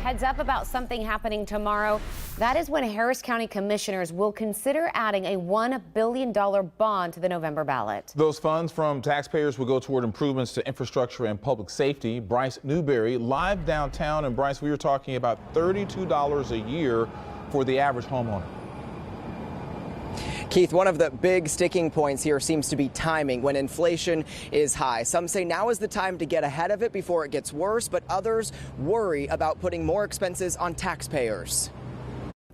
heads up about something happening tomorrow. That is when Harris County commissioners will consider adding a $1 billion bond to the November ballot. Those funds from taxpayers will go toward improvements to infrastructure and public safety. Bryce Newberry live downtown. And Bryce, we were talking about $32 a year for the average homeowner. Keith, one of the big sticking points here seems to be timing when inflation is high. Some say now is the time to get ahead of it before it gets worse, but others worry about putting more expenses on taxpayers.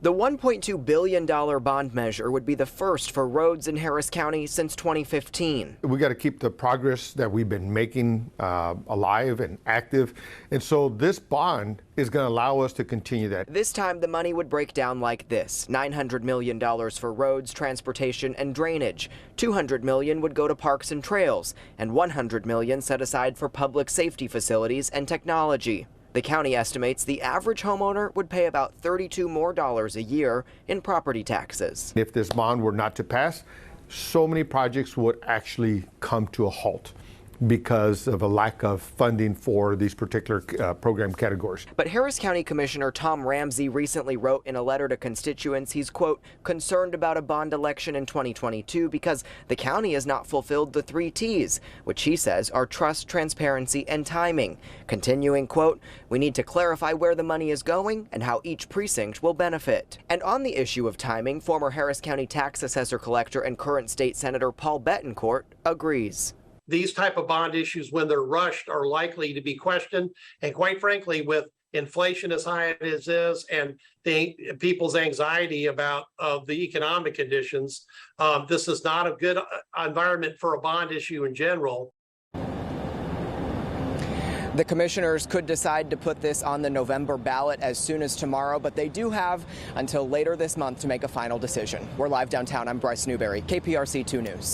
The $1.2 billion bond measure would be the first for roads in Harris County since 2015. We got to keep the progress that we've been making alive and active. And so this bond is going to allow us to continue that. This time the money would break down like this: $900 million for roads, transportation, and drainage. $200 million would go to parks and trails, and $100 million set aside for public safety facilities and technology. The county estimates the average homeowner would pay about $32 more a year in property taxes. If this bond were not to pass, so many projects would actually come to a halt because of a lack of funding for these particular program categories. But Harris County Commissioner Tom Ramsey recently wrote in a letter to constituents he's, quote, concerned about a bond election in 2022 because the county has not fulfilled the 3 T's, which he says are trust, transparency, and timing. Continuing, quote, we need to clarify where the money is going and how each precinct will benefit. And on the issue of timing, former Harris County tax assessor collector and current state senator Paul Betancourt agrees. These type of bond issues, when they're rushed, are likely to be questioned. And quite frankly, with inflation as high as it is and people's anxiety about the economic conditions, this is not a good environment for a bond issue in general. The commissioners could decide to put this on the November ballot as soon as tomorrow, but they do have until later this month to make a final decision. We're live downtown. I'm Bryce Newberry, KPRC 2 News.